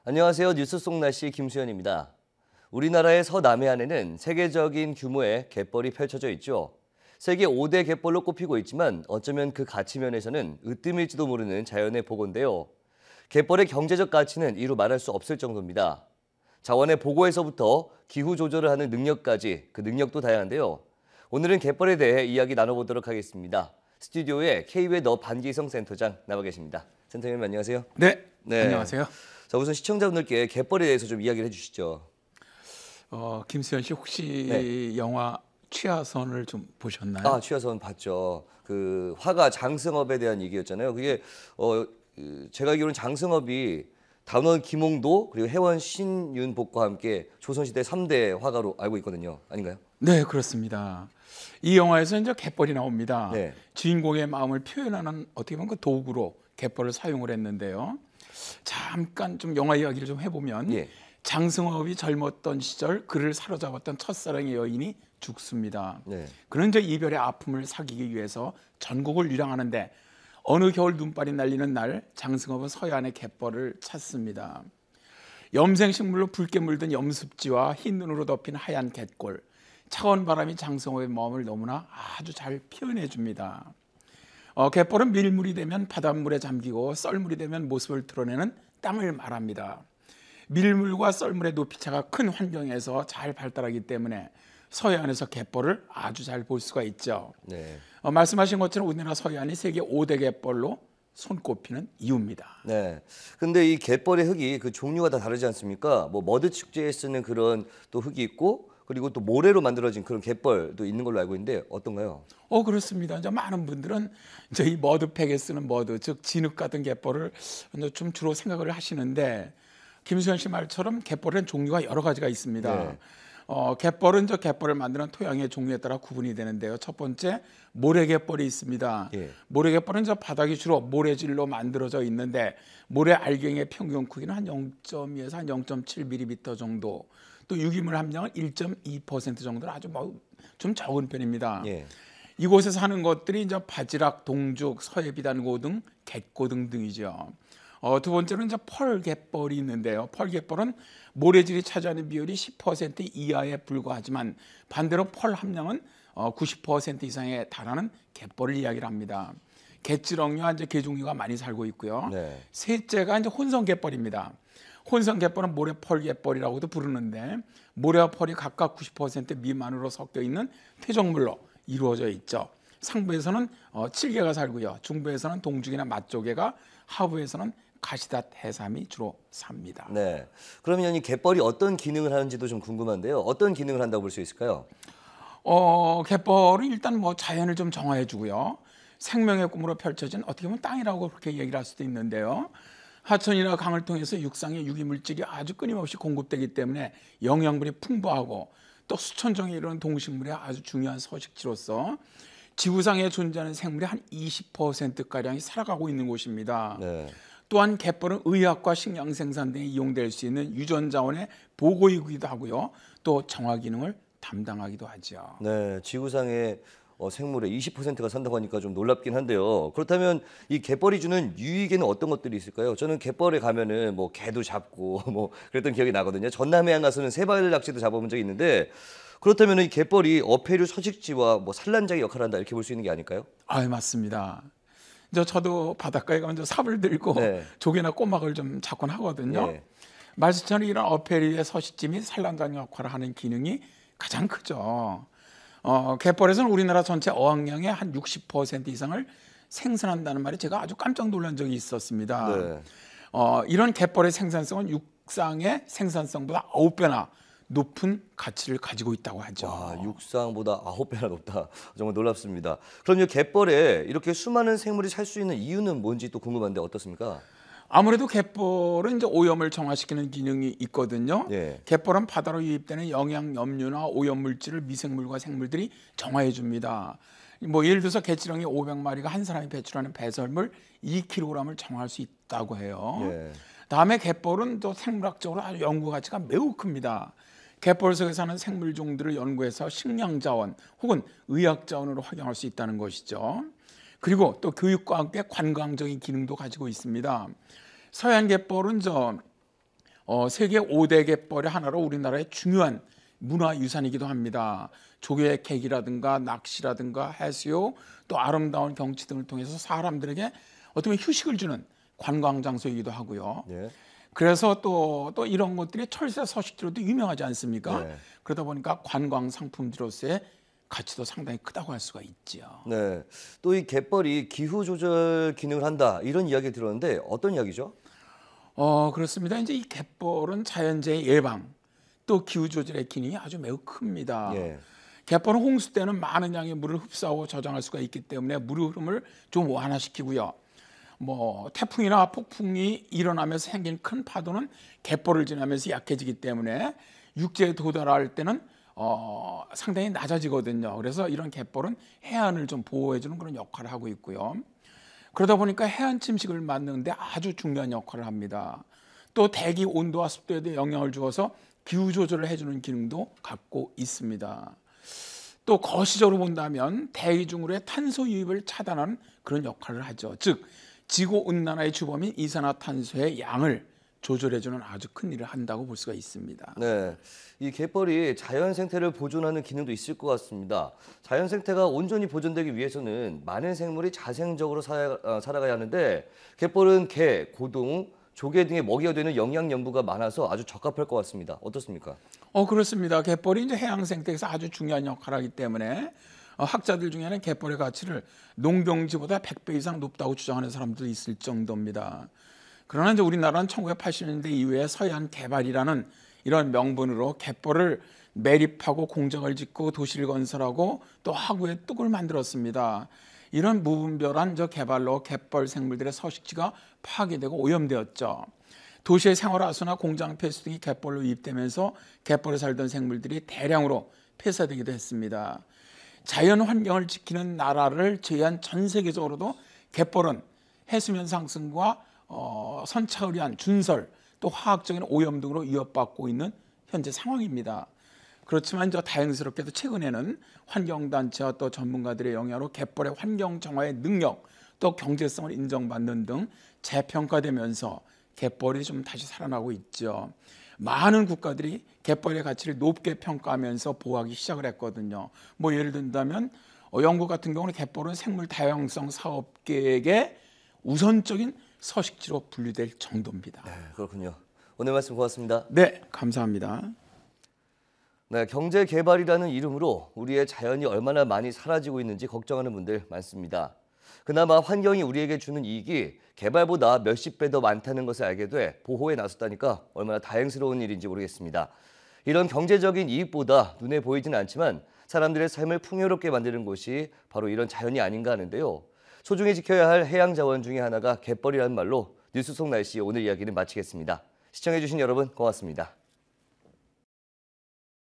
안녕하세요. 뉴스 속 날씨 김수현입니다. 우리나라의 서남해안에는 세계적인 규모의 갯벌이 펼쳐져 있죠. 세계 5대 갯벌로 꼽히고 있지만 어쩌면 그 가치 면에서는 으뜸일지도 모르는 자연의 보고인데요. 갯벌의 경제적 가치는 이루 말할 수 없을 정도입니다. 자원의 보고에서부터 기후 조절을 하는 능력까지 그 능력도 다양한데요. 오늘은 갯벌에 대해 이야기 나눠보도록 하겠습니다. 스튜디오에 K웨더 반기성 센터장 나와 계십니다. 센터장님 안녕하세요. 네. 안녕하세요. 자, 우선 시청자분들께 갯벌에 대해서 좀 이야기를 해주시죠. 김수현 씨 혹시 네. 영화 취하선을 좀 보셨나요? 아, 취하선 봤죠. 그 화가 장승업에 대한 얘기였잖아요. 그게 제가 알기로는 장승업이 단원 김홍도 그리고 해원 신윤복과 함께 조선시대 3대 화가로 알고 있거든요. 아닌가요? 네, 그렇습니다. 이 영화에서 이제 갯벌이 나옵니다. 네. 주인공의 마음을 표현하는 어떻게 보면 그 도구로 갯벌을 사용을 했는데요. 잠깐 좀 영화 이야기를 좀 해보면 예. 장승업이 젊었던 시절 그를 사로잡았던 첫사랑의 여인이 죽습니다. 네. 그는 이제 이별의 아픔을 사귀기 위해서 전국을 유랑하는데 어느 겨울 눈발이 날리는 날 장승업은 서해안의 갯벌을 찾습니다. 염생식물로 붉게 물든 염습지와 흰 눈으로 덮인 하얀 갯골, 차가운 바람이 장승업의 마음을 너무나 아주 잘 표현해 줍니다. 갯벌은 밀물이 되면 바닷물에 잠기고 썰물이 되면 모습을 드러내는 땅을 말합니다. 밀물과 썰물의 높이차가 큰 환경에서 잘 발달하기 때문에 서해안에서 갯벌을 아주 잘 볼 수가 있죠. 네. 말씀하신 것처럼 우리나라 서해안이 세계 5대 갯벌로 손꼽히는 이유입니다. 네. 근데 이 갯벌의 흙이 그 종류가 다 다르지 않습니까? 뭐 머드 축제에 쓰는 그런 또 흙이 있고 그리고 또 모래로 만들어진 그런 갯벌도 있는 걸로 알고 있는데 어떤가요? 그렇습니다. 이제 많은 분들은 이제 이 머드팩에 쓰는 머드, 즉 진흙 같은 갯벌을 좀 주로 생각을 하시는데 김수현 씨 말처럼 갯벌은 종류가 여러 가지가 있습니다. 네. 갯벌은 갯벌을 만드는 토양의 종류에 따라 구분이 되는데요. 첫 번째 모래갯벌이 있습니다. 예. 모래갯벌은 바닥이 주로 모래질로 만들어져 있는데 모래 알갱이의 평균 크기는 한 0.2에서 한 0.7mm 정도, 또 유기물 함량은 1.2% 정도는 아주 좀 적은 편입니다. 예. 이곳에 사는 것들이 이제 바지락, 동죽, 서해비단고 등 갯고 등이죠. 두 번째는 펄갯벌이 있는데요. 펄갯벌은 모래질이 차지하는 비율이 10% 이하에 불과하지만 반대로 펄 함량은 90% 이상에 달하는 갯벌을 이야기를 합니다. 갯지렁이와 개 종류가 많이 살고 있고요. 네. 셋째가 혼성갯벌입니다. 혼성갯벌은 모래펄갯벌이라고도 부르는데 모래와 펄이 각각 90% 미만으로 섞여 있는 퇴적물로 이루어져 있죠. 상부에서는 칠개가 살고요. 중부에서는 동죽이나 맛조개가, 하부에서는 가시닷 해삼이 주로 삽니다. 네. 그러면 이 갯벌이 어떤 기능을 하는지도 좀 궁금한데요. 어떤 기능을 한다고 볼 수 있을까요? 갯벌은 일단 자연을 좀 정화해 주고요. 생명의 꿈으로 펼쳐진 어떻게 보면 땅이라고 그렇게 얘기를 할 수도 있는데요. 하천이나 강을 통해서 육상의 유기물질이 아주 끊임없이 공급되기 때문에 영양분이 풍부하고 또 수천 종에 이르는 동식물의 아주 중요한 서식지로서 지구상에 존재하는 생물의 한 20%가량이 살아가고 있는 곳입니다. 네. 또한 갯벌은 의학과 식량 생산 등에 이용될 수 있는 유전 자원의 보고이기도 하고요. 또 정화 기능을 담당하기도 하죠. 네, 지구상의 생물의 20%가 산다고 하니까 좀 놀랍긴 한데요. 그렇다면 이 갯벌이 주는 유익에는 어떤 것들이 있을까요? 저는 갯벌에 가면은 뭐 개도 잡고 뭐 그랬던 기억이 나거든요. 전남해안 가서는 세발 낚시도 잡아본 적이 있는데 그렇다면 이 갯벌이 어패류 서식지와 뭐 산란장의 역할을 한다 이렇게 볼 수 있는 게 아닐까요? 맞습니다. 저도 바닷가에 가면 삽을 들고 네. 조개나 꼬막을 좀 잡곤 하거든요. 네. 말씀처럼 이런 어패류의 서식지 및 산란장 역할을 하는 기능이 가장 크죠. 갯벌에서는 우리나라 전체 어항량의 한 60% 이상을 생산한다는 말이 제가 아주 깜짝 놀란 적이 있었습니다. 네. 이런 갯벌의 생산성은 육상의 생산성보다 9배나 높은 가치를 가지고 있다고 하죠. 와, 육상보다 9배나 높다. 정말 놀랍습니다. 그럼 이 갯벌에 이렇게 수많은 생물이 살 수 있는 이유는 뭔지 또 궁금한데 어떻습니까? 아무래도 갯벌은 오염을 정화시키는 기능이 있거든요. 예. 갯벌은 바다로 유입되는 영양, 염류나 오염 물질을 미생물과 생물들이 정화해 줍니다. 예를 들어서 갯지렁이 500마리가 한 사람이 배출하는 배설물 2kg을 정화할 수 있다고 해요. 예. 다음에 갯벌은 또 생물학적으로 아주 연구 가치가 매우 큽니다. 갯벌 속에 사는 생물종들을 연구해서 식량 자원 혹은 의학 자원으로 활용할 수 있다는 것이죠. 그리고 또 교육과 함께 관광적인 기능도 가지고 있습니다. 서해안 갯벌은 세계 5대 갯벌의 하나로 우리나라의 중요한 문화유산이기도 합니다. 조개 캐기라든가 낚시라든가 해수욕 또 아름다운 경치 등을 통해서 사람들에게 어떻게 보면 휴식을 주는 관광장소이기도 하고요. 네. 그래서 또 이런 것들이 철새 서식지로도 유명하지 않습니까? 네. 그러다 보니까 관광 상품지로서의 가치도 상당히 크다고 할 수가 있죠. 네. 또 이 갯벌이 기후 조절 기능을 한다 이런 이야기 들었는데 어떤 이야기죠? 그렇습니다. 이제 이 갯벌은 자연재해 예방 또 기후 조절의 기능이 아주 매우 큽니다. 예. 갯벌은 홍수 때는 많은 양의 물을 흡수하고 저장할 수가 있기 때문에 물의 흐름을 좀 완화시키고요. 태풍이나 폭풍이 일어나면서 생긴 큰 파도는 갯벌을 지나면서 약해지기 때문에 육지에 도달할 때는 상당히 낮아지거든요. 그래서 이런 갯벌은 해안을 좀 보호해주는 그런 역할을 하고 있고요. 그러다 보니까 해안 침식을 막는 데 아주 중요한 역할을 합니다. 또 대기 온도와 습도에도 영향을 주어서 기후 조절을 해주는 기능도 갖고 있습니다. 또 거시적으로 본다면 대기 중으로의 탄소 유입을 차단하는 그런 역할을 하죠. 즉 지구 온난화의 주범인 이산화탄소의 양을 조절해주는 아주 큰 일을 한다고 볼 수가 있습니다. 네, 이 갯벌이 자연 생태를 보존하는 기능도 있을 것 같습니다. 자연 생태가 온전히 보존되기 위해서는 많은 생물이 자생적으로 살아가야 하는데 갯벌은 게, 고동어, 조개 등의 먹이가 되는 영양 연부가 많아서 아주 적합할 것 같습니다. 어떻습니까? 그렇습니다. 갯벌이 이제 해양 생태에서 아주 중요한 역할을 하기 때문에 학자들 중에는 갯벌의 가치를 농경지보다 100배 이상 높다고 주장하는 사람도 있을 정도입니다. 그러나 이제 우리나라는 1980년대 이후에 서해안 개발이라는 이런 명분으로 갯벌을 매립하고 공장을 짓고 도시를 건설하고 또 하구에 뚝을 만들었습니다. 이런 무분별한 개발로 갯벌 생물들의 서식지가 파괴되고 오염되었죠. 도시의 생활하수나 공장 폐수 등이 갯벌로 유입되면서 갯벌에 살던 생물들이 대량으로 폐사되기도 했습니다. 자연 환경을 지키는 나라를 제외한 전 세계적으로도 갯벌은 해수면 상승과 선착을 위한 준설 또 화학적인 오염 등으로 위협받고 있는 현재 상황입니다. 그렇지만 다행스럽게도 최근에는 환경단체와 또 전문가들의 영향으로 갯벌의 환경 정화의 능력 또 경제성을 인정받는 등 재평가되면서 갯벌이 좀 다시 살아나고 있죠. 많은 국가들이 갯벌의 가치를 높게 평가하면서 보호하기 시작을 했거든요. 예를 든다면 영국 같은 경우는 갯벌은 생물 다양성 사업계획의 우선적인 서식지로 분류될 정도입니다. 네, 그렇군요. 오늘 말씀 고맙습니다. 네, 감사합니다. 네, 경제 개발이라는 이름으로 우리의 자연이 얼마나 많이 사라지고 있는지 걱정하는 분들 많습니다. 그나마 환경이 우리에게 주는 이익이 개발보다 몇십 배 더 많다는 것을 알게 돼 보호에 나섰다니까 얼마나 다행스러운 일인지 모르겠습니다. 이런 경제적인 이익보다 눈에 보이지는 않지만 사람들의 삶을 풍요롭게 만드는 곳이 바로 이런 자연이 아닌가 하는데요. 소중히 지켜야 할 해양 자원 중에 하나가 갯벌이라는 말로 뉴스 속 날씨 오늘 이야기는 마치겠습니다. 시청해주신 여러분 고맙습니다.